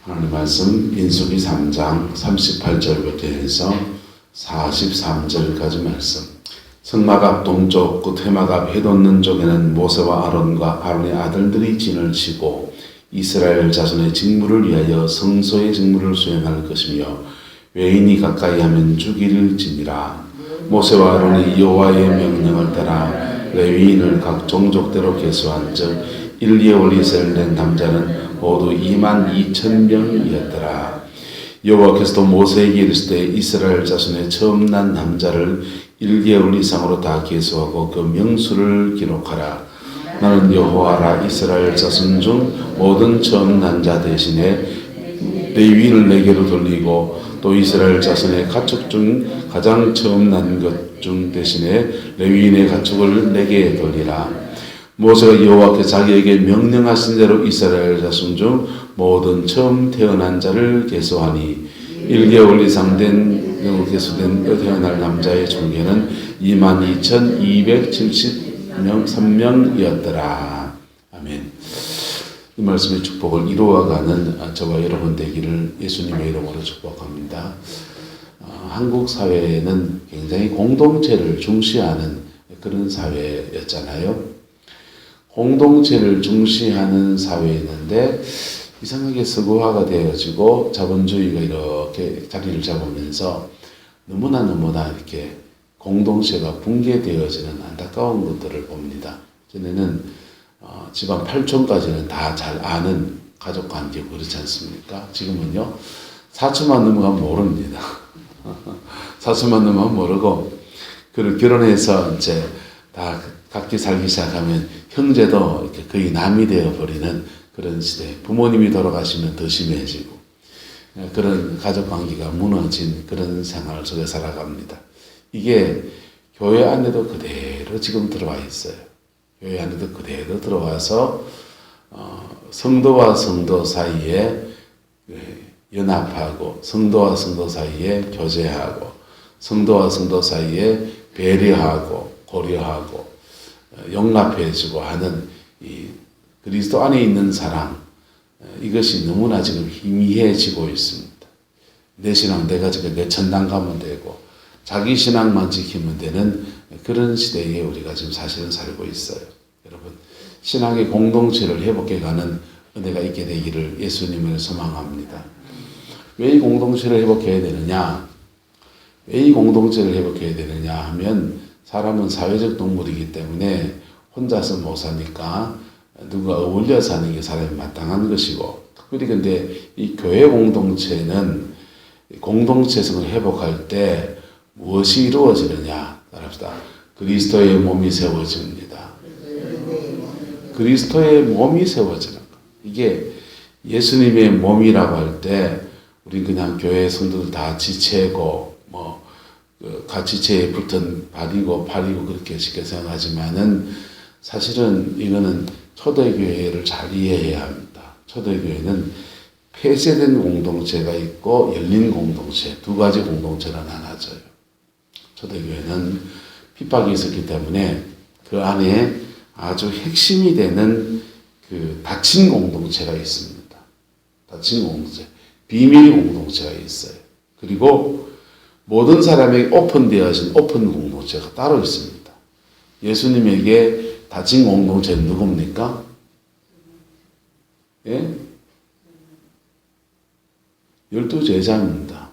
하나님 말씀 민수기 3장 38절부터 해서 43절까지 말씀. 성막 앞 동쪽 끝 회막 앞 해돋는 쪽에는 모세와 아론과 아론의 아들들이 진을 치고 이스라엘 자손의 직무를 위하여 성소의 직무를 수행할 것이며 외인이 가까이 하면 죽이를 지니라. 모세와 아론이 여호와의 명령을 따라 레위인을 각 종족대로 계수한 즉 1,2월 이스라엘 낸 남자는 모두 22,000명이었더라. 여호와께서도 모세에게 이르시되 이스라엘 자손의 처음 난 남자를 1개월 이상으로 다 계수하고 그 명수를 기록하라. 나는 여호와라. 이스라엘 자손 중 모든 처음 난 자 대신에 레위인을 내게로 돌리고 또 이스라엘 자손의 가축 중 가장 처음 난 것 중 대신에 레위인의 가축을 내게 돌리라. 모세가 여호와께서 자기에게 명령하신 대로 이스라엘 자손 중 모든 처음 태어난 자를 계수하니 1개월 이상 된 계수된 태어날 남자의 총계는 22,273명이었더라. 아멘. 이 말씀의 축복을 이루어가는 저와 여러분 되기를 예수님의 이름으로 축복합니다. 한국 사회는 굉장히 공동체를 중시하는 그런 사회였잖아요. 공동체를 중시하는 사회였는데 이상하게 서구화가 되어지고 자본주의가 이렇게 자리를 잡으면서 너무나 이렇게 공동체가 붕괴되어지는 안타까운 것들을 봅니다. 전에는 집안 8촌까지는 다 잘 아는 가족 관계고 그렇지 않습니까? 지금은요 4촌만 넘어가면 모릅니다. 4촌만 넘어가면 모르고 그를 결혼해서 이제 다 각기 살기 시작하면 형제도 이렇게 거의 남이 되어버리는 그런 시대. 부모님이 돌아가시면 더 심해지고 그런 가족 관계가 무너진 그런 생활 속에 살아갑니다. 이게 교회 안에도 그대로 지금 들어와 있어요. 교회 안에도 그대로 들어와서 성도와 성도 사이에 연합하고 성도와 성도 사이에 교제하고 성도와 성도 사이에 배려하고 고려하고 용납해주고 하는 이 그리스도 안에 있는 사랑, 이것이 너무나 지금 희미해지고 있습니다. 내 신앙 내가 지금 내 천당 가면 되고 자기 신앙만 지키면 되는 그런 시대에 우리가 지금 사실은 살고 있어요. 여러분 신앙의 공동체를 회복해가는 은혜가 있게 되기를 예수님을 소망합니다. 왜 이 공동체를 회복해야 되느냐? 왜 이 공동체를 회복해야 되느냐 하면 사람은 사회적 동물이기 때문에 혼자서 못 사니까 누가 어울려 사는 게 사람이 마땅한 것이고 특별히 근데 이 교회 공동체는 공동체성을 회복할 때 무엇이 이루어지느냐 따라합시다. 그리스도의 몸이 세워집니다. 그리스도의 몸이 세워지는 것. 이게 예수님의 몸이라고 할 때 우리 그냥 교회 성도들 다 지체고 지체에 붙은 발이고 그렇게 쉽게 생각하지만은 사실은 이거는 초대교회를 잘 이해해야 합니다. 초대교회는 폐쇄된 공동체가 있고 열린 공동체, 두 가지 공동체가 나눠져요. 초대교회는 핍박이 있었기 때문에 그 안에 아주 핵심이 되는 그 닫힌 공동체가 있습니다. 닫힌 공동체, 비밀 공동체가 있어요. 그리고 모든 사람에게 오픈되어진 오픈 공동체가 따로 있습니다. 예수님에게 닫힌 공동체는 누굽니까? 예? 12제자입니다.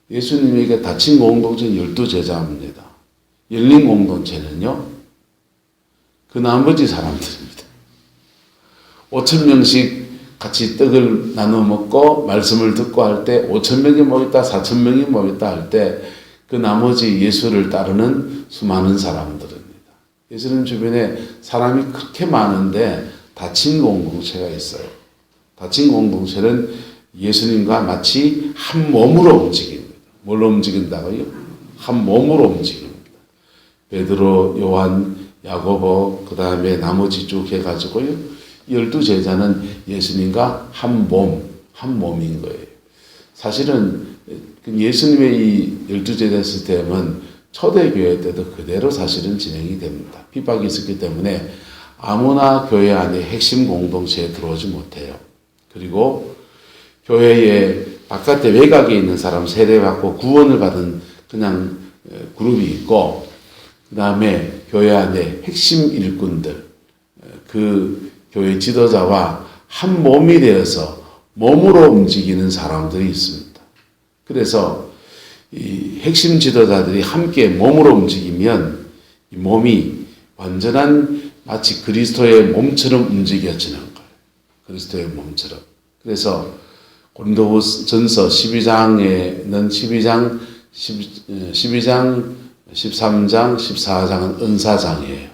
예수님에게 닫힌 공동체는 12제자입니다. 열린 공동체는요, 그 나머지 사람들입니다. 5,000명씩 같이 떡을 나눠 먹고 말씀을 듣고 할 때 5,000명이 모였다, 4,000명이 모였다 할 때 그 나머지 예수를 따르는 수많은 사람들입니다. 예수님 주변에 사람이 그렇게 많은데 닫힌 공동체가 있어요. 닫힌 공동체는 예수님과 마치 한 몸으로 움직입니다. 뭘로 움직인다고요? 한 몸으로 움직입니다. 베드로, 요한, 야고보, 그 다음에 나머지 쭉 해가지고요. 12제자는 예수님과 한 몸인 거예요. 사실은 예수님의 이 12제자 시스템은 초대교회 때도 그대로 사실은 진행이 됩니다. 핍박이 있었기 때문에 아무나 교회 안에 핵심 공동체에 들어오지 못해요. 그리고 교회의 바깥에 외곽에 있는 사람 세례받고 구원을 받은 그냥 그룹이 있고, 그 다음에 교회 안에 핵심 일꾼들, 그 교회 지도자와 한 몸이 되어서 몸으로 움직이는 사람들이 있습니다. 그래서 이 핵심 지도자들이 함께 몸으로 움직이면 이 몸이 완전한 마치 그리스도의 몸처럼 움직여지는 거예요. 그리스도의 몸처럼. 그래서 고린도전서 12장에는 12장, 13장, 14장은 은사장이에요.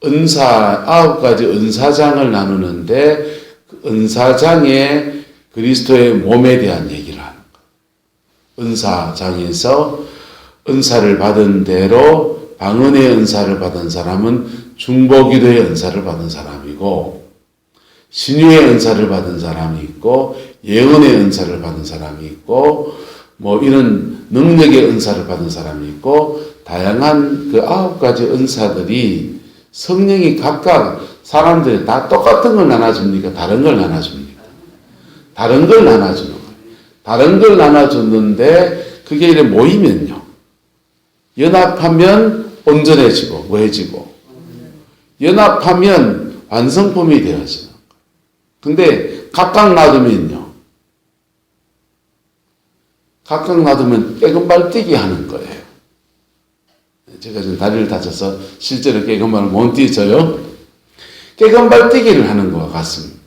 은사, 9가지 은사장을 나누는데 그 은사장에 그리스도의 몸에 대한 얘기를 하는 거예요. 은사장에서 은사를 받은 대로 방언의 은사를 받은 사람은 중보기도의 은사를 받은 사람이고, 신유의 은사를 받은 사람이 있고, 예언의 은사를 받은 사람이 있고, 이런 능력의 은사를 받은 사람이 있고, 다양한 그 9가지 은사들이 성령이 각각 사람들이 다 똑같은 걸 나눠줍니까? 다른 걸 나눠줍니까? 다른 걸 나눠주는 거예요. 다른 걸 나눠줬는데 그게 이렇게 모이면요, 연합하면 온전해지고 뭐해지고, 연합하면 완성품이 되어지는 거예요. 근데 각각 놔두면요, 각각 놔두면 깨금발뛰기 하는 거예요. 제가 지금 다리를 다쳐서 실제로 깨금발을 못 뛰어요. 깨금발뛰기를 하는 것과 같습니다.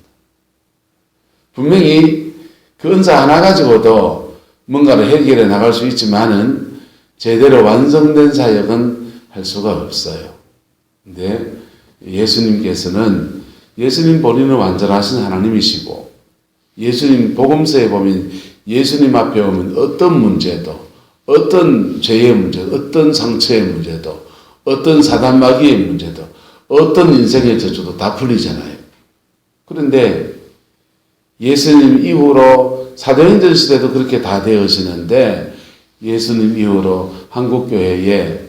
분명히 그 은사 하나 가지고도 뭔가를 해결해 나갈 수 있지만은 제대로 완성된 사역은 할 수가 없어요. 근데 예수님께서는, 예수님 본인은 완전하신 하나님이시고, 예수님 복음서에 보면 예수님 앞에 오면 어떤 문제도, 어떤 죄의 문제, 어떤 상처의 문제도, 어떤 사단마귀의 문제도, 어떤 인생의 저주도 다 풀리잖아요. 그런데 예수님 이후로 사도행전 시대도 그렇게 다 되어지는데, 예수님 이후로 한국교회에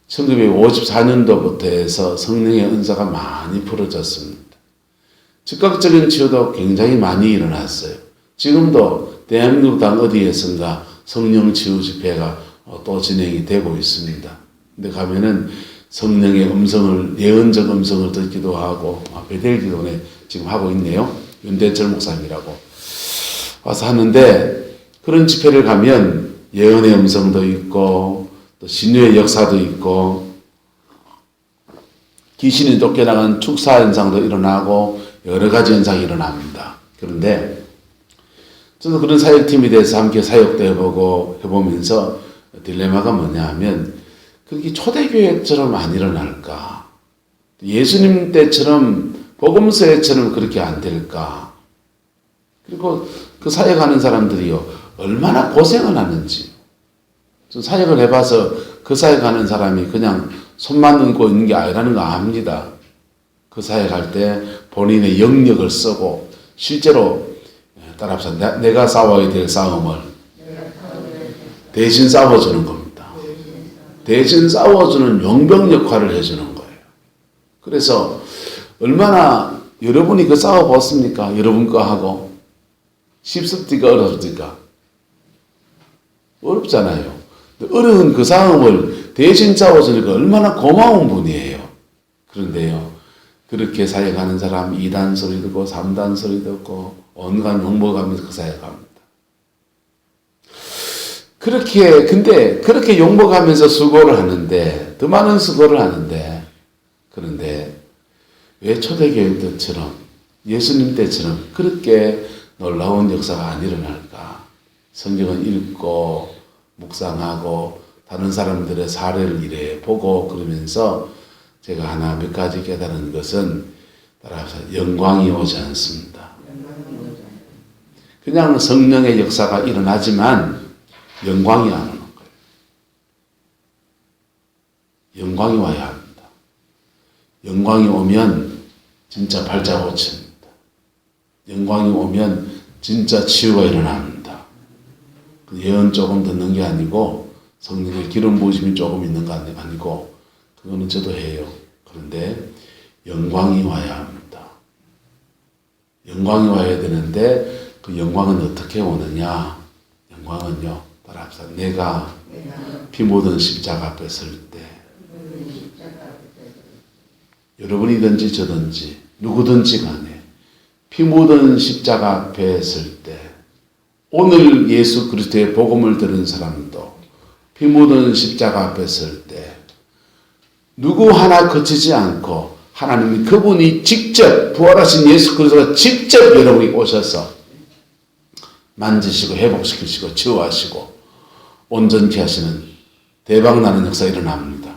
1954년도부터 해서 성령의 은사가 많이 풀어졌습니다. 즉각적인 치유도 굉장히 많이 일어났어요. 지금도 대한민국 당 어디에선가 성령 치유 집회가 또 진행이 되고 있습니다. 근데 가면은 성령의 음성을, 예언적 음성을 듣기도 하고, 베델 기도원에 지금 하고 있네요. 윤대철 목사님이라고 와서 하는데, 그런 집회를 가면 예언의 음성도 있고, 또 신유의 역사도 있고, 귀신이 쫓겨나간 축사 현상도 일어나고, 여러 가지 현상이 일어납니다. 그런데 저도 그런 사역팀에 대해서 함께 사역도 해보면서 딜레마가 뭐냐 하면, 그게 초대교회처럼 안 일어날까? 예수님 때처럼, 복음서에처럼 그렇게 안 될까? 그리고 그 사역하는 사람들이요, 얼마나 고생을 하는지. 저 사역을 해봐서 그 사역하는 사람이 그냥 손만 얹고 있는 게 아니라는 거 압니다. 그 사역할 때 본인의 영역을 쓰고, 실제로 따라합시다. 내가 싸워야 될 싸움을 대신 싸워주는 겁니다. 대신 싸워주는 용병 역할을 해주는 거예요. 그래서 얼마나 여러분이 그 싸워봤습니까? 여러분 거 하고. 쉽습니까? 어렵습니까? 어렵잖아요. 어려운 그 싸움을 대신 싸워주니까 얼마나 고마운 분이에요. 그런데요, 그렇게 사역하는 사람 2단 소리 듣고 3단 소리 듣고 온갖 욕먹으면서 그 사역합니다. 근데 그렇게 욕먹으면서 수고를 하는데, 더 많은 수고를 하는데, 그런데 왜 초대교회 때처럼, 예수님 때처럼 그렇게 놀라운 역사가 안 일어날까? 성경을 읽고 묵상하고 다른 사람들의 사례를 이래 보고 그러면서 제가 하나 몇 가지 깨달은 것은, 따라서 영광이 오지 않습니다. 그냥 성령의 역사가 일어나지만 영광이 안 오는 거예요. 영광이 와야 합니다. 영광이 오면 진짜 발자국칩니다. 영광이 오면 진짜 치유가 일어납니다. 예언 조금 듣는 게 아니고, 성령의 기름 부으심이 조금 있는 거 아니고, 그거는 저도 해요. 그런데 영광이 와야 합니다. 영광이 와야 되는데 그 영광은 어떻게 오느냐? 영광은요, 따라합시다. 내가 피 묻은 십자가 앞에 설 때, 여러분이든지 저든지 누구든지 간에 피 묻은 십자가 앞에 설 때, 오늘 예수 그리스도의 복음을 들은 사람도 피 묻은 십자가 앞에 설 때, 누구 하나 거치지 않고 하나님이 그분이 직접 부활하신 예수 그리스도가 직접 여러분이 오셔서 만지시고 회복시키시고 치유하시고 온전케 하시는 대박나는 역사가 일어납니다.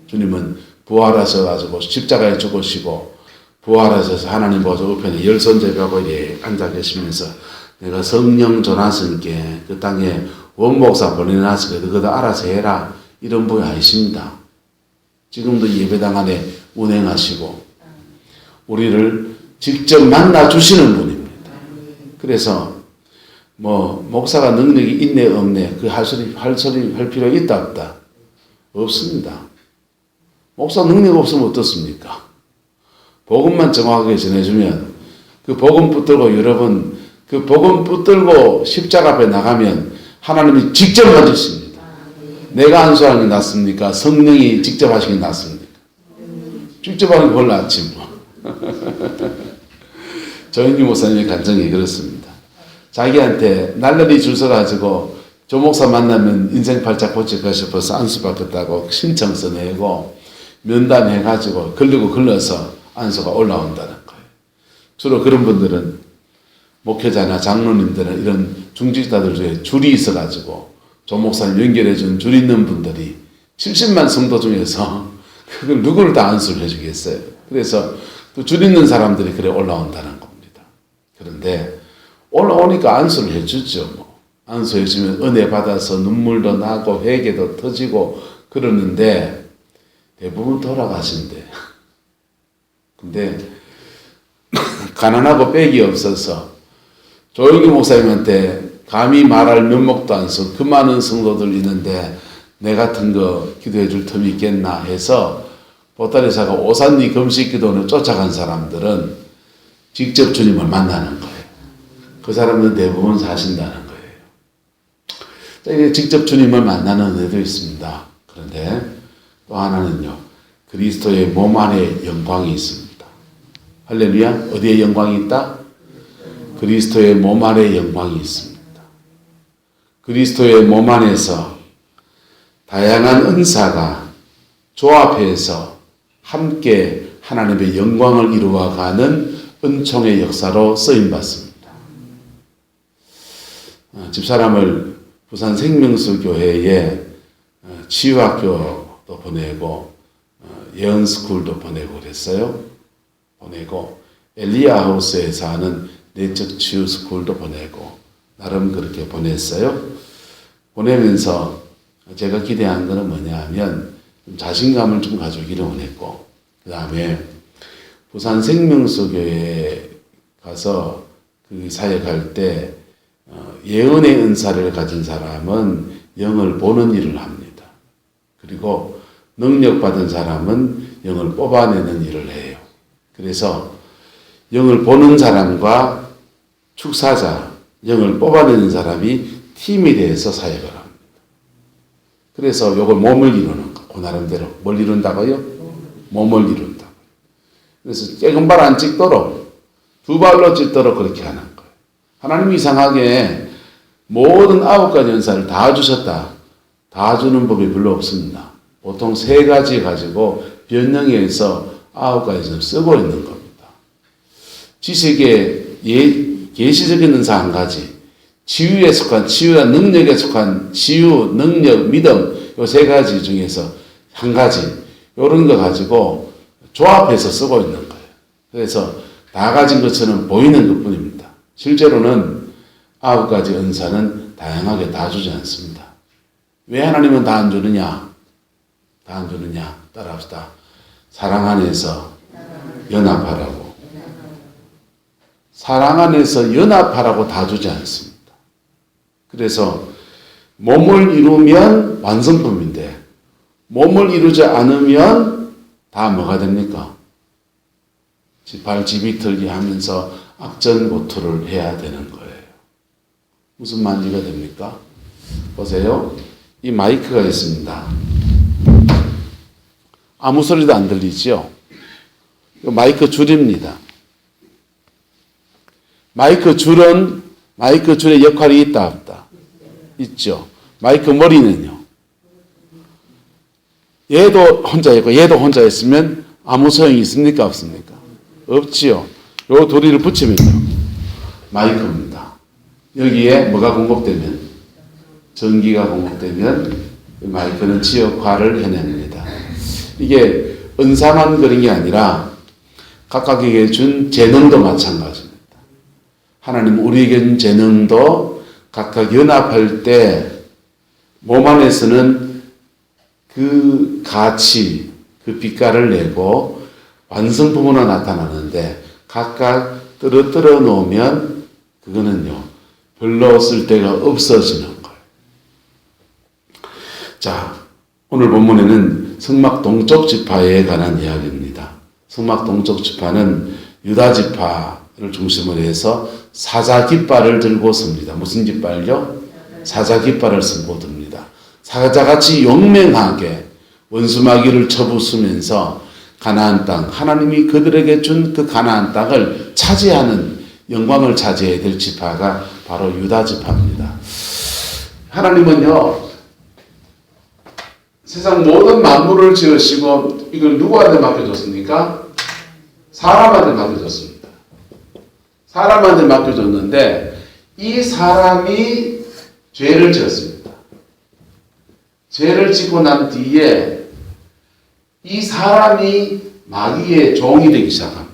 주님은 부활하셔가지고 십자가에 죽으시고 부활하셔서 하나님 보좌 우편에 열선제벽에 예 앉아 계시면서 내가 성령 조나선께 그 땅에 원목사 보내놨으니까 그것도 알아서 해라 이런 분이 아니십니다. 지금도 예배당 안에 운행하시고 우리를 직접 만나 주시는 분입니다. 그래서 뭐 목사가 능력이 있네 없네 그 할 소리 할 필요 있다 없다 없습니다. 목사 능력 없으면 어떻습니까? 복음만 정확하게 전해주면 그 복음 붙들고 여러분 그 복음 붙들고 십자가 앞에 나가면 하나님이 직접 만지십니다. 내가 안수하는 게 낫습니까? 성령이 직접 하시는 게 낫습니까? 직접 하는 게 훨씬 낫지 뭐. 조현규 목사님의 간증이 그렇습니다. 자기한테 날라리 줄 서가지고 조 목사 만나면 인생 발작 고칠까 싶어서 안수 받겠다고 신청서 내고 면담해가지고 걸러서 안수가 올라온다는 거예요. 주로 그런 분들은 목회자나 장로님들은 이런 중직자들 중에 줄이 있어가지고 조 목사님 연결해준 줄 있는 분들이 70만 성도 중에서 그걸 누구를 다 안수를 해주겠어요. 그래서 또 줄 있는 사람들이 그래 올라온다는 겁니다. 그런데 올라오니까 안수를 해주죠. 뭐. 안수해주면 은혜 받아서 눈물도 나고 회개도 터지고 그러는데 대부분 돌아가신대. 근데 가난하고 빽이 없어서 조영기 목사님한테 감히 말할 면목도 안 써. 그 많은 성도들 있는데 내 같은 거 기도해 줄 틈이 있겠나 해서 보따리사가 오산리 금식기도를 쫓아간 사람들은 직접 주님을 만나는 거예요. 그 사람들은 대부분 사신다는 거예요. 직접 주님을 만나는 은혜도 있습니다. 그런데 또 하나는요. 그리스도의 몸 안에 영광이 있습니다. 할렐루야. 어디에 영광이 있다? 그리스도의 몸 안에 영광이 있습니다. 그리스도의 몸 안에서 다양한 은사가 조합해서 함께 하나님의 영광을 이루어가는 은총의 역사로 쓰임받습니다. 집사람을 부산 생명수교회에 치유학교도 보내고 예언스쿨도 보내고 그랬어요. 보내고 엘리야하우스에서 하는 내적 치유 스쿨도 보내고 나름 그렇게 보냈어요. 보내면서 제가 기대한 거는 뭐냐 하면 좀 자신감을 좀 가지기를 원했고 그 다음에 부산 생명수교회에 가서 그 사역할 때 예언의 은사를 가진 사람은 영을 보는 일을 합니다. 그리고 능력받은 사람은 영을 뽑아내는 일을 해요. 그래서 영을 보는 사람과 축사자, 영을 뽑아내는 사람이 팀이 돼서 사역을 합니다. 그래서 요걸 몸을 이루는 거, 그 나름대로. 뭘 이룬다고요? 몸을 이룬다고. 그래서 작은 발 안 찍도록, 두 발로 찍도록 그렇게 하는 거예요. 하나님이 이상하게 모든 9가지 은사를 다 주셨다. 다 주는 법이 별로 없습니다. 보통 3가지 가지고 변형해서 9가지를 쓰고 있는 겁니다. 지식의 계시적인 은사 1가지, 치유에 속한, 치유와 능력에 속한 치유, 능력, 믿음 요 3가지 중에서 1가지 요런 거 가지고 조합해서 쓰고 있는 거예요. 그래서 다 가진 것처럼 보이는 것뿐입니다. 실제로는 9가지 은사는 다양하게 다 주지 않습니다. 왜 하나님은 다 안 주느냐? 다 안 주느냐? 따라합시다. 사랑 안에서 연합하라고. 사랑 안에서 연합하라고 다 주지 않습니다. 그래서 몸을 이루면 완성품인데 몸을 이루지 않으면 다 뭐가 됩니까? 발 지비털기 하면서 악전고투를 해야 되는 거예요. 무슨 말인지가 됩니까? 보세요. 이 마이크가 있습니다. 아무 소리도 안 들리죠? 마이크 줄입니다. 마이크 줄의 역할이 있다 없다? 있죠. 마이크 머리는요. 얘도 혼자 있고 얘도 혼자 있으면 아무 소용이 있습니까 없습니까? 없지요. 요 도리를 붙이면요. 마이크입니다. 여기에 뭐가 공급되면 전기가 공급되면 마이크는 지 역할을 해냅니다. 이게 은사만 그런 게 아니라 각각에게 준 재능도 마찬가지입니다. 하나님 우리에게 준 재능도 각각 연합할 때 몸 안에서는 그 가치, 그 빛깔을 내고 완성품으로 나타나는데 각각 떨어뜨려 놓으면 그거는요 별로 쓸데가 없어지는 거예요. 자, 오늘 본문에는 성막 동쪽 지파에 관한 이야기입니다. 성막 동쪽 지파는 유다 지파를 중심으로 해서 사자 깃발을 들고 섭니다. 무슨 깃발요? 사자 깃발을 들고 듭니다. 사자같이 용맹하게 원수마귀를 쳐부수면서 가나안 땅, 하나님이 그들에게 준 그 가나안 땅을 차지하는 영광을 차지해야 될 지파가 바로 유다 지파입니다. 하나님은요 세상 모든 만물을 지으시고 이걸 누구한테 맡겨줬습니까? 사람한테 맡겨줬습니다. 사람한테 맡겨줬는데 이 사람이 죄를 지었습니다. 죄를 짓고 난 뒤에 이 사람이 마귀의 종이 되기 시작합니다.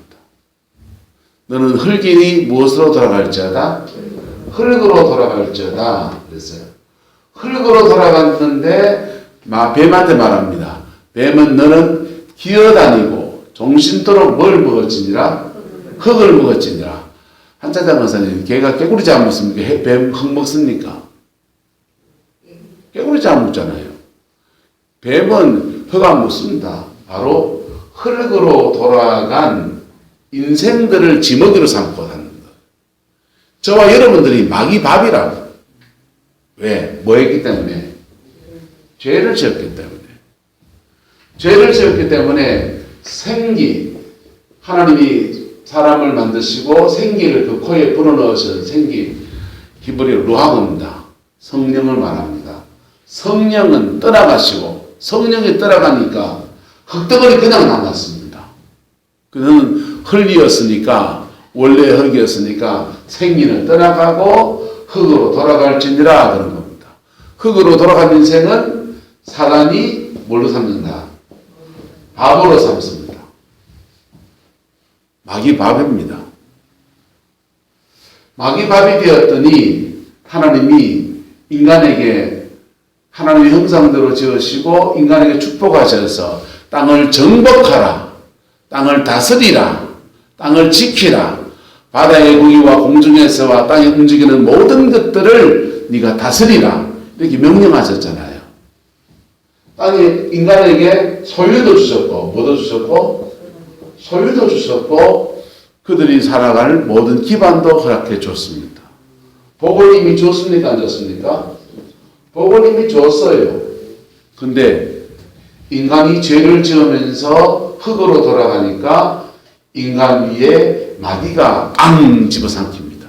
너는 흙이니 무엇으로 돌아갈지어다? 흙으로 돌아갈지어다. 그랬어요. 흙으로 돌아갔는데 뱀한테 말합니다. 뱀은 너는 기어다니고 종신토록 뭘 먹었지니라? 흙을 먹었지니라. 한자장 의사님, 개가 깨구리지 안 먹습니까? 뱀 흙 먹습니까? 깨구리지 안 먹잖아요. 뱀은 흙 안 먹습니다. 바로 흙으로 돌아간 인생들을 지먹이로 삼고 사는 거예요. 저와 여러분들이 마귀 밥이라고. 왜? 뭐 했기 때문에? 죄를 지었기 때문에. 죄를 지었기 때문에 생기, 하나님이 사람을 만드시고 생기를 그 코에 불어넣으신 생기, 히브리어 루하고입니다. 성령을 말합니다. 성령은 떠나가시고 성령이 떠나가니까 흙덩어리 그냥 남았습니다. 그는 흙이었으니까 원래 흙이었으니까 생기는 떠나가고 흙으로 돌아갈지니라 그런 겁니다. 흙으로 돌아간 인생은 사단이 뭘로 삼는다? 밥으로 삼습니다. 마귀 밥입니다. 마귀 밥이 되었더니 하나님이 인간에게 하나님의 형상대로 지으시고 인간에게 축복하셔서 땅을 정복하라, 땅을 다스리라, 땅을 지키라, 바다의 고기와 공중에서와 땅에 움직이는 모든 것들을 네가 다스리라 이렇게 명령하셨잖아요. 땅에 인간에게 소유도 주셨고 뭐도 주셨고 소유도 주셨고 그들이 살아갈 모든 기반도 허락해 줬습니다. 복을 이미 줬습니까? 안 줬습니까? 복을 이미 줬어요. 근데 인간이 죄를 지으면서 흙으로 돌아가니까 인간 위에 마귀가 집어삼킵니다.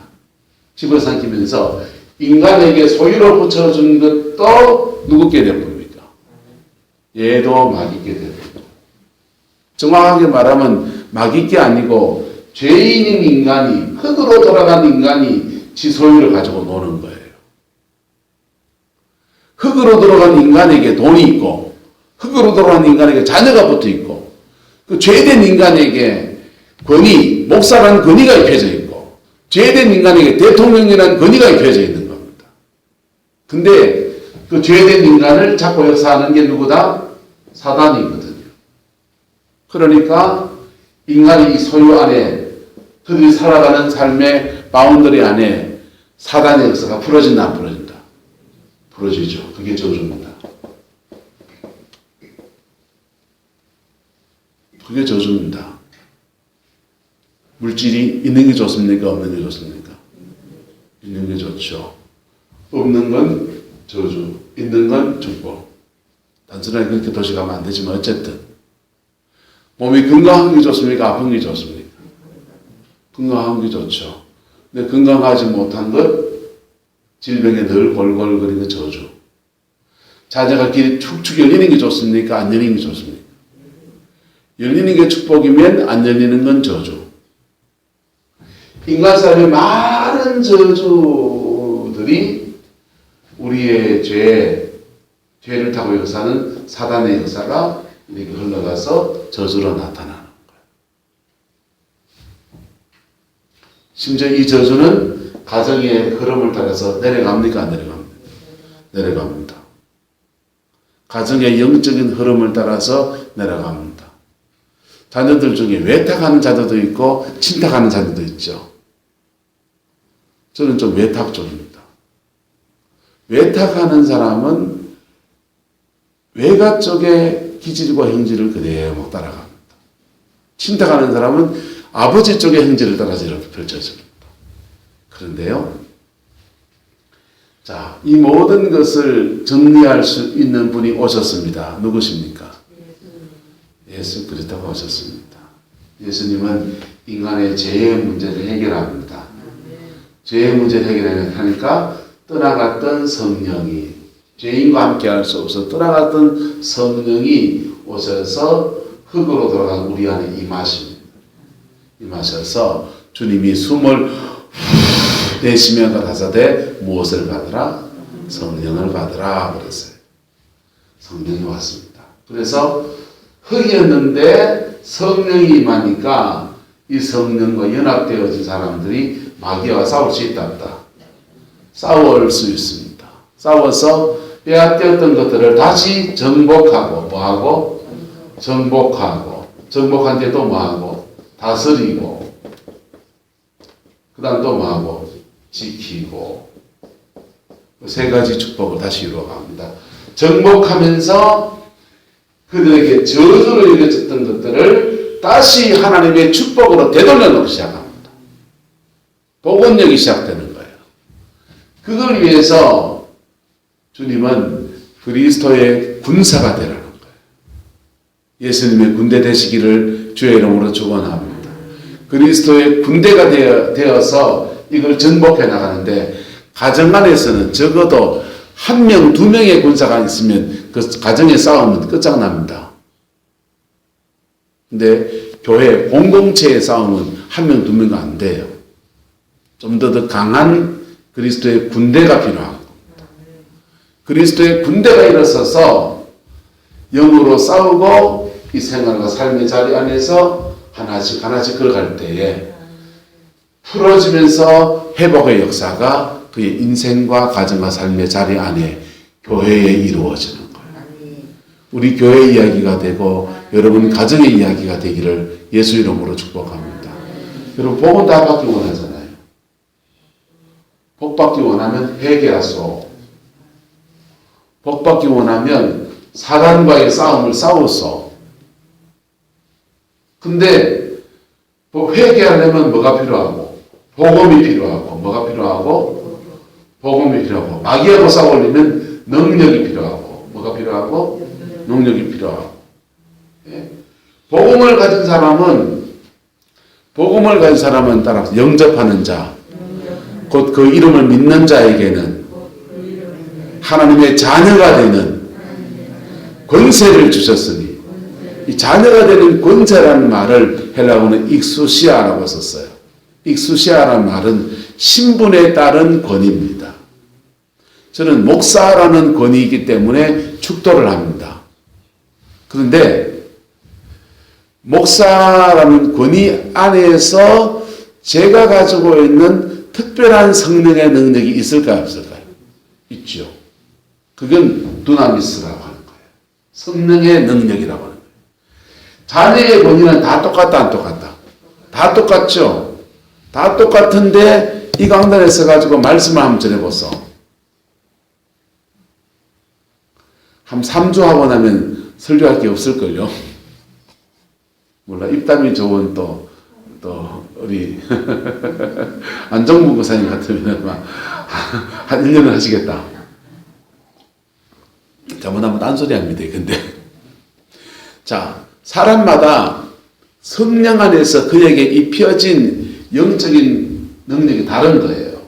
집어삼키면서 인간에게 소유를 붙여준 것도 누구께 되어봅니까? 얘도 마귀께 되어봅니다. 정확하게 말하면 마귀께 아니고 죄인인 인간이 흙으로 돌아간 인간이 지 소유를 가지고 노는 거예요. 흙으로 들어간 인간에게 돈이 있고 흙으로 들어간 인간에게 자녀가 붙어 있고 그 죄된 인간에게 권위, 목사라는 권위가 입혀져 있고 죄된 인간에게 대통령이라는 권위가 입혀져 있는 겁니다. 근데 그 죄된 인간을 잡고 역사하는 게 누구다? 사단이거든요. 그러니까 인간이 이 소유 안에 그들이 살아가는 삶의 바운더리 안에 사단의 역사가 풀어진다 안 풀어진다? 풀어지죠. 그게 저주입니다. 그게 저주입니다. 물질이 있는 게 좋습니까? 없는 게 좋습니까? 있는 게 좋죠. 없는 건 저주, 있는 건 축복. 단순하게 그렇게 도식하면 안 되지만 어쨌든 몸이 건강한 게 좋습니까? 아픈 게 좋습니까? 건강한 게 좋죠. 근데 건강하지 못한 것, 질병에 늘 골골거리는 저주. 자녀가 길이 축축 열리는 게 좋습니까? 안 열리는 게 좋습니까? 열리는 게 축복이면 안 열리는 건 저주. 인간 삶의 많은 저주들이 우리의 죄를 타고 역사하는 사단의 역사가 이렇게 흘러가서 저주로 나타나는 거예요. 심지어 이 저주는 가정의 흐름을 따라서 내려갑니까? 안 내려갑니까? 내려갑니다. 가정의 영적인 흐름을 따라서 내려갑니다. 자녀들 중에 외탁하는 자녀도 있고 친탁하는 자녀도 있죠. 저는 좀 외탁 쪽입니다. 외탁하는 사람은 외가 쪽의 기질과 형질을 그대로 따라갑니다. 친탁하는 사람은 아버지 쪽의 형질을 따라서 이렇게 펼쳐집니다. 그런데요, 자, 이 모든 것을 정리할 수 있는 분이 오셨습니다. 누구십니까? 예수 그리스도가 오셨습니다. 예수님은 인간의 죄의 문제를 해결합니다. 죄의 문제를 해결하니까 떠나갔던 성령이, 죄인과 함께 할 수 없어 떠나갔던 성령이 오셔서 흙으로 돌아간 우리 안에 임하십니다. 임하셔서 주님이 숨을 내쉬며 가라사대 무엇을 받으라? 성령을 받으라 그랬어요. 성령이 왔습니다. 그래서 흙이었는데 성령이 임하니까 이 성령과 연합되어진 사람들이 마귀와 싸울 수 있다 없다? 싸울 수 있습니다. 싸워서 빼앗겼던 것들을 다시 정복하고 뭐하고? 정복하고 정복한 뒤에 또 뭐하고? 다스리고 그 다음 또 뭐하고? 지키고 세 가지 축복을 다시 이루어갑니다. 정복하면서 그들에게 저주를 일으켰던 것들을 다시 하나님의 축복으로 되돌려 놓기 시작합니다. 복원력이 시작되는 거예요. 그걸 위해서 주님은 그리스도의 군사가 되라는 거예요. 예수님의 군대 되시기를 주의 이름으로 축원합니다. 그리스도의 군대가 되어서 이걸 정복해 나가는데 가정 안에서는 적어도 한 명, 두 명의 군사가 있으면 그 가정의 싸움은 끝장납니다. 근데 교회 공동체의 싸움은 한 명, 두 명이 안 돼요. 좀 더 강한 그리스도의 군대가 필요한 겁니다. 그리스도의 군대가 일어서서 영으로 싸우고 이 생활과 삶의 자리 안에서 하나씩 걸어갈 때에 풀어지면서 회복의 역사가 그의 인생과 가정과 삶의 자리 안에 교회에 이루어지는 거예요. 우리 교회 이야기가 되고 여러분 가정의 이야기가 되기를 예수 이름으로 축복합니다. 여러분 복은 다 받기 원하잖아요. 복 받기 원하면 회개하소. 복 받기 원하면 사단과의 싸움을 싸웠어. 근데 회개하려면 뭐가 필요하고? 복음이 필요하고. 뭐가 필요하고? 복음이 필요하고. 마귀하고 싸우려면 능력이 필요하고. 뭐가 필요하고? 능력이 필요하고. 예? 복음을 가진 사람은 따라서 영접하는 자, 곧 그 이름을 믿는 자에게는 하나님의 자녀가 되는 권세를 주셨으니, 이 자녀가 되는 권세라는 말을 헬라어는 익수시아라고 썼어요. 익수시아라는 말은 신분에 따른 권위입니다. 저는 목사라는 권위이기 때문에 축도를 합니다. 그런데 목사라는 권위 안에서 제가 가지고 있는 특별한 성령의 능력이 있을까요? 없을까요? 있죠. 그건 두나미스라고 하는 거예요. 성령의 능력이라고 하는 거예요. 자녀의 권위는 다 똑같다, 안 똑같다? 다 똑같죠. 다 똑같은데 이 강단에 서가지고 말씀을 한번 전해보소. 한 3주 하고 나면 설교할 게 없을걸요. 몰라, 입담이 좋은 또 또 우리 안정문 고사님 같으면 막 한 1년을 하시겠다. 잘못하면 딴소리 합니다. 근데 자, 사람마다 성령 안에서 그에게 입혀진 영적인 능력이 다른 거예요.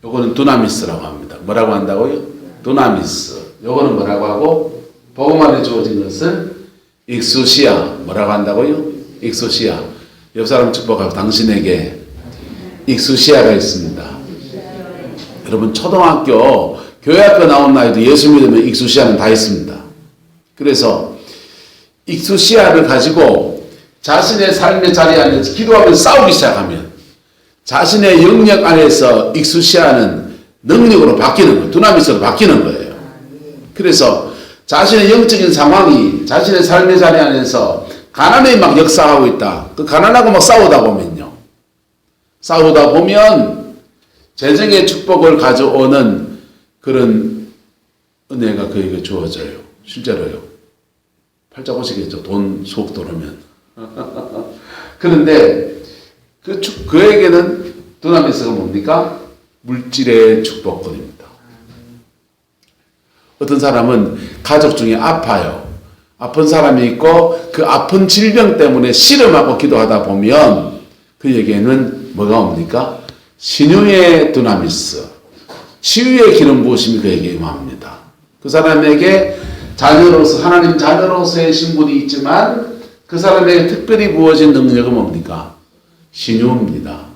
요거는 두나미스라고 합니다. 뭐라고 한다고요? 두나미스. 요거는 뭐라고 하고, 복음 안에 주어진 것은 익수시아. 뭐라고 한다고요? 익수시아. 옆 사람 축복하고 당신에게 익수시아가 있습니다. 여러분 초등학교, 교회학교 나온 나이도 예수 믿으면 익수시아는 다 있습니다. 그래서 익수시아를 가지고 자신의 삶의 자리 안에서 기도하면서 싸우기 시작하면 자신의 영역 안에서 익수시아는 능력으로 바뀌는 거예요. 두나미스로 바뀌는 거예요. 그래서 자신의 영적인 상황이 자신의 삶의 자리 안에서 가난에 막 역사하고 있다. 그 가난하고 막 싸우다 보면요. 싸우다 보면 재정의 축복을 가져오는 그런 은혜가 그에게 주어져요. 실제로요. 팔자 보시겠죠. 돈 수억 들어오면. 그런데 그에게는 두나미스가 뭡니까? 물질의 축복권입니다. 어떤 사람은 가족 중에 아파요. 아픈 사람이 있고 그 아픈 질병 때문에 씨름하고 기도하다 보면 그에게는 뭐가 옵니까? 신유의 두나미스, 치유의 기름 부으심이 그에게 임합니다. 그 사람에게 자녀로서, 하나님 자녀로서의 신분이 있지만 그 사람에게 특별히 부어진 능력은 뭡니까? 신유입니다.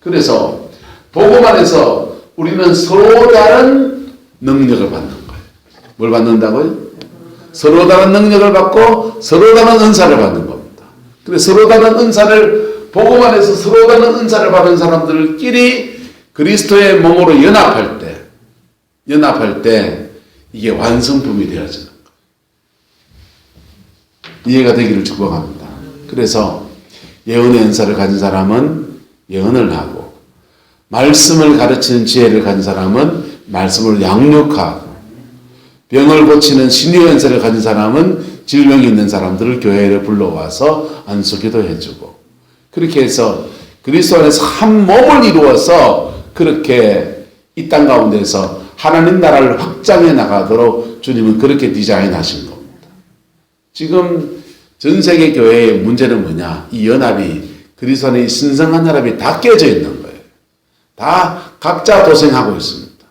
그래서 복음 안에서 우리는 서로 다른 능력을 받는 거예요. 뭘 받는다고요? 서로 다른 능력을 받고 서로 다른 은사를 받는 겁니다. 그래서 서로 다른 은사를, 복음 안에서 서로 다른 은사를 받은 사람들끼리 그리스도의 몸으로 연합할 때 이게 완성품이 되어지는 거예요. 이해가 되기를 축복합니다. 그래서 예언의 은사를 가진 사람은 예언을 하고, 말씀을 가르치는 지혜를 가진 사람은 말씀을 양육하고, 병을 고치는 신유의 은사를 가진 사람은 질병이 있는 사람들을 교회에 불러와서 안수기도 해주고, 그렇게 해서 그리스도 안에서 한 몸을 이루어서 그렇게 이 땅 가운데서 하나님 나라를 확장해 나가도록 주님은 그렇게 디자인하신 겁니다. 지금 전 세계 교회의 문제는 뭐냐? 이 연합이, 그리스도 안에 신성한 연합이 다 깨져 있는 거예요. 다 각자 도생하고 있습니다.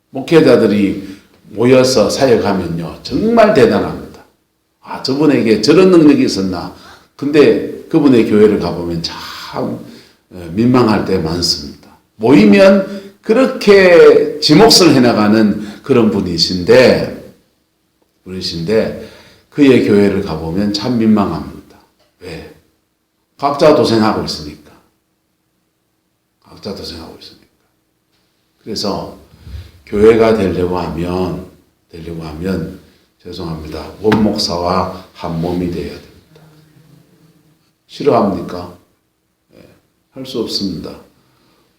목회자들이 모여서 사역하면요, 정말 대단합니다. 아, 저분에게 저런 능력이 있었나? 근데 그분의 교회를 가보면 참 민망할 때 많습니다. 모이면 그렇게 지 몫을 해나가는 그런 분이신데 그의 교회를 가보면 참 민망합니다. 왜? 각자 도생하고 있으니까. 그래서 교회가 되려고 하면 죄송합니다. 원목사와 한 몸이 되어야 됩니다. 싫어합니까? 네, 할 수 없습니다.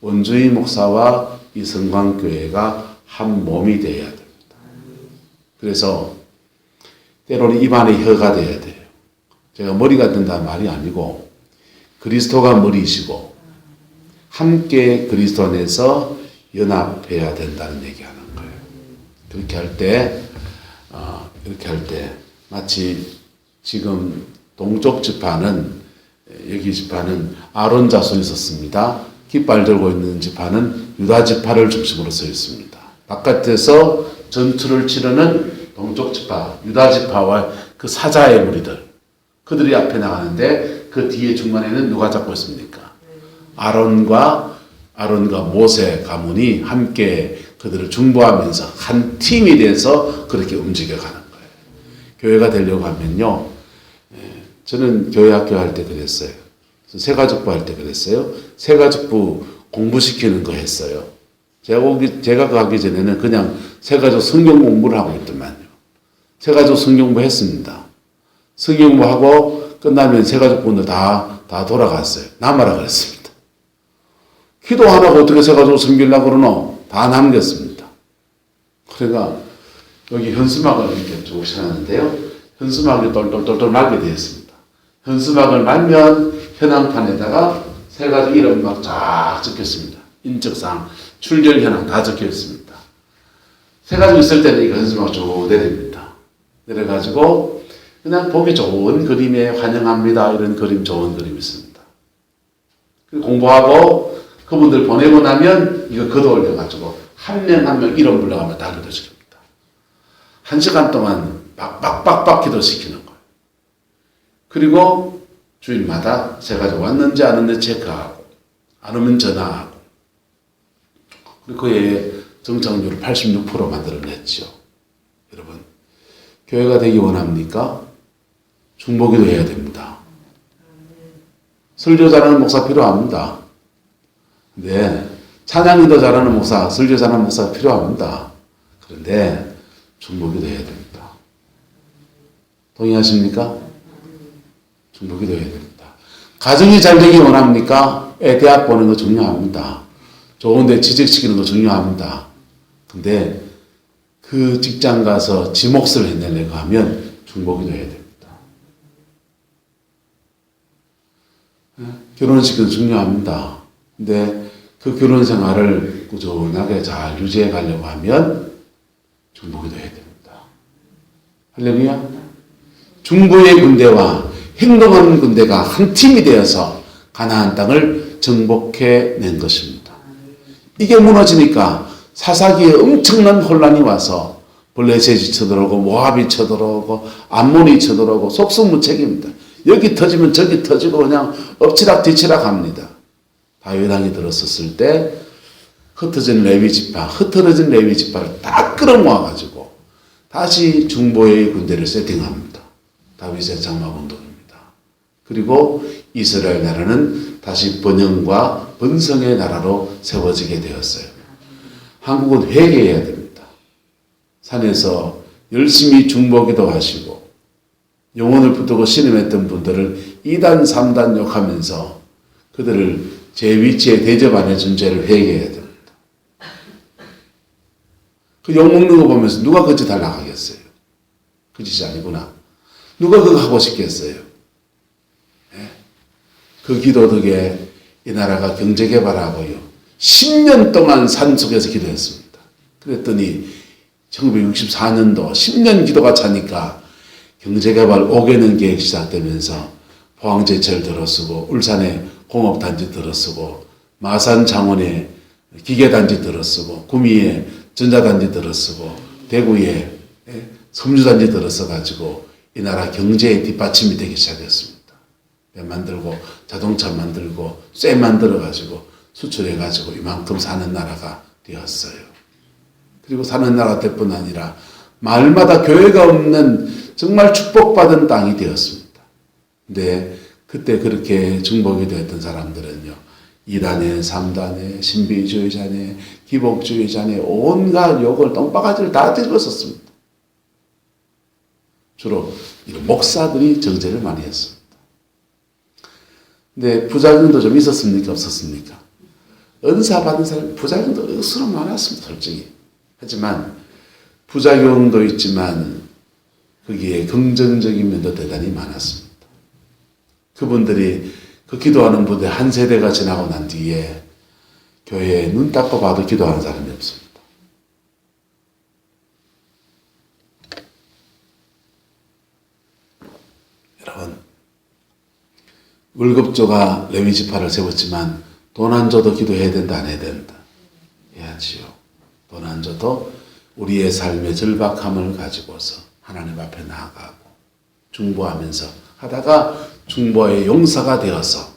원주의 목사와 이 성광교회가 한 몸이 되어야 됩니다. 그래서 때로는 입안의 혀가 되어야 돼요. 제가 머리가 된다는 말이 아니고 그리스도가 머리이시고 함께 그리스도 안에서 연합해야 된다는 얘기하는 거예요. 그렇게 할 때 마치 지금 동쪽 지파는, 여기 지파는 아론 자손이 있었습니다. 깃발 들고 있는 지파는 유다 지파를 중심으로 서 있습니다. 바깥에서 전투를 치르는 동쪽 지파, 유다 지파와 그 사자의 무리들, 그들이 앞에 나가는데 그 뒤에 중간에는 누가 잡고 있습니까? 아론과 모세 가문이 함께 그들을 중보하면서 한 팀이 돼서 그렇게 움직여가는 거예요. 교회가 되려고 하면요, 저는 교회 학교 할 때 그랬어요. 새가족부 할 때 그랬어요. 새가족부 공부시키는 거 했어요. 제가 가기 전에는 그냥 새가족 성경 공부를 하고 있더만요. 새가족 성경 공부 했습니다. 성경 공부하고 끝나면 새가족분들 다 돌아갔어요. 남아라 그랬습니다. 기도 안 하고 어떻게 새가족 섬기려고 그러노? 다 남겼습니다. 그러니까 여기 현수막을 이렇게 쭉 씌웠는데요. 현수막이 똘똘똘똘 날게 되었습니다. 현수막을 말면 현황판에다가 세 가지 이름 막 쫙 적혔습니다. 인적사항, 출결 현황 다 적혀 있습니다. 세 가지 있을 때는 이 현수막 쭉 내립니다. 내려가지고 그냥 보기 좋은 그림에 환영합니다. 이런 그림, 좋은 그림 있습니다. 공부하고 그분들 보내고 나면 이거 걷어 올려가지고 한 명 한 명 이름 불러가면 다 기도시킵니다. 1시간 동안 빡빡빡빡 기도시키는 거예요. 그리고 주일마다 세 가지 왔는지 안 왔는지 체크하고 안 오면 전화하고 그리고 그의 정착률을 86% 만들어냈죠. 여러분, 교회가 되기 원합니까? 중보기도 해야 됩니다. 설교 잘하는 목사 필요합니다. 네, 찬양기도 잘하는 목사, 설교 잘하는 목사 필요합니다. 그런데 중보기도 해야 됩니다. 동의하십니까? 중보기도 해야 됩니다. 가정이 잘 되기 원합니까? 대학 보는 거 중요합니다. 좋은데 취직시키는 거 중요합니다. 근데 그 직장 가서 지 몫을 해내려고 하면 중보기도 해야 됩니다. 결혼식은 중요합니다. 근데 그 결혼 생활을 꾸준하게 잘 유지해 가려고 하면 중보기도 해야 됩니다. 할렐루야. 중보의 군대와 행동하는 군대가 한 팀이 되어서 가나안 땅을 정복해 낸 것입니다. 이게 무너지니까 사사기에 엄청난 혼란이 와서 블레셋이 쳐들어오고 모압이 쳐들어오고 암몬이 쳐들어오고 속수무책입니다. 여기 터지면 저기 터지고 그냥 엎치락 뒤치락 합니다. 다윗 왕이 들었었을 때 흩어진 레위 지파를 다 끌어모아가지고 다시 중보의 군대를 세팅합니다. 다윗의 장막운동입니다. 그리고 이스라엘 나라는 다시 번영과 번성의 나라로 세워지게 되었어요. 한국은 회개해야 됩니다. 산에서 열심히 중보기도 하시고 영혼을 붙들고 신음했던 분들을 2단 3단 욕하면서 그들을 제 위치에 대접 안 해준 죄를 회개해야 됩니다. 그 욕먹는 거 보면서 누가 그 짓 하려고 하겠어요? 그 짓이 아니구나. 누가 그거 하고 싶겠어요? 네? 그 기도 덕에 이 나라가 경제개발하고요. 10년 동안 산속에서 기도했습니다. 그랬더니 1964년도 10년 기도가 차니까 경제개발 5개년 계획 시작되면서 포항제철 들어쓰고 울산에 공업단지 들어쓰고 마산 창원에 기계단지 들어쓰고 구미에 전자단지 들어쓰고 대구에 섬유단지 들어서가지고 이 나라 경제의 뒷받침이 되기 시작했습니다. 배 만들고 자동차 만들고 쇠 만들어가지고 수출해가지고 이만큼 사는 나라가 되었어요. 그리고 사는 나라 때뿐 아니라 마을마다 교회가 없는 정말 축복받은 땅이 되었습니다. 근데 그때 그렇게 중복이 되었던 사람들은요. 2단에 3단에 신비주의자네 기복주의자네 온갖 욕을 똥바가지를 다 들었었습니다. 주로 목사들이 정죄를 많이 했습니다. 근데 부작용도 좀 있었습니까? 없었습니까? 은사 받은 사람 부작용도 억수로 많았습니다. 솔직히. 하지만 부작용도 있지만 거기에 긍정적인 면도 대단히 많았습니다. 그분들이 그 기도하는 분들 한 세대가 지나고 난 뒤에 교회에 눈 닦고 봐도 기도하는 사람이 없습니다. 여러분, 월급조가 레위지파를 세웠지만 돈 안 줘도 기도해야 된다, 안 해야 된다? 해야지요. 돈 안 줘도 우리의 삶의 절박함을 가지고서 하나님 앞에 나아가고 중보하면서 하다가 중보의 용사가 되어서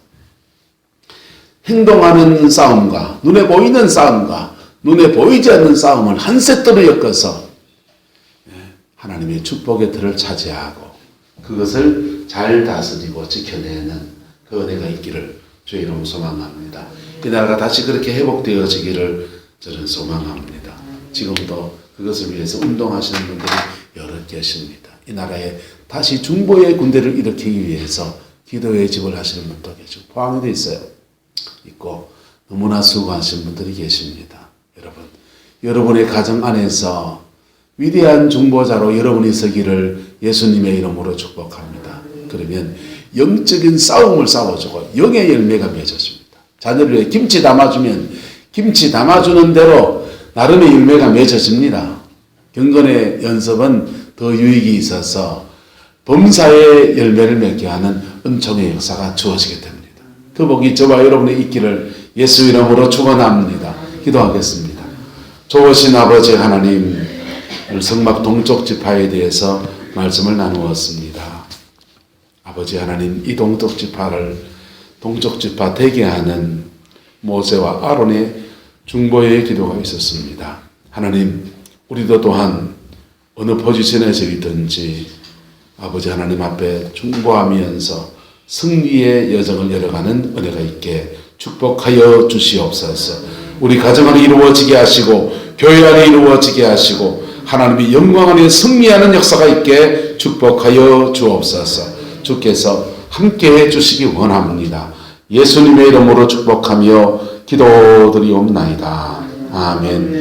행동하는 싸움과 눈에 보이는 싸움과 눈에 보이지 않는 싸움을 한 세트로 엮어서 하나님의 축복의 틀을 차지하고 그것을 잘 다스리고 지켜내는 그 은혜가 있기를 주의 이름으로 소망합니다. 이 나라가 다시 그렇게 회복되어지기를 저는 소망합니다. 지금도 그것을 위해서 운동하시는 분들이 여러 계십니다. 이 나라에 다시 중보의 군대를 일으키기 위해서 기도의 집을 하시는 분도 계시고 포항에도 있어요. 있고 너무나 수고하시는 분들이 계십니다. 여러분, 여러분의 가정 안에서 위대한 중보자로 여러분이 서기를 예수님의 이름으로 축복합니다. 그러면 영적인 싸움을 싸워주고 영의 열매가 맺어집니다. 자녀를 위해 김치 담아주면 김치 담아주는 대로 나름의 열매가 맺어집니다. 경건의 연습은 더 유익이 있어서 범사의 열매를 맺게 하는 은총의 역사가 주어지게 됩니다. 그 복이 저와 여러분의 있기를 예수 이름으로 축원합니다. 기도하겠습니다. 좋으신 아버지 하나님, 성막 동쪽 지파에 대해서 말씀을 나누었습니다. 아버지 하나님, 이 동쪽 지파 되게 하는 모세와 아론의 중보의 기도가 있었습니다. 하나님, 우리도 또한 어느 포지션에서 있든지 아버지 하나님 앞에 중보하면서 승리의 여정을 열어가는 은혜가 있게 축복하여 주시옵소서. 우리 가정 안에 이루어지게 하시고 교회 안에 이루어지게 하시고 하나님의 영광 안에 승리하는 역사가 있게 축복하여 주옵소서. 주께서 함께해 주시기 원합니다. 예수님의 이름으로 축복하며 기도드리옵나이다. 아멘.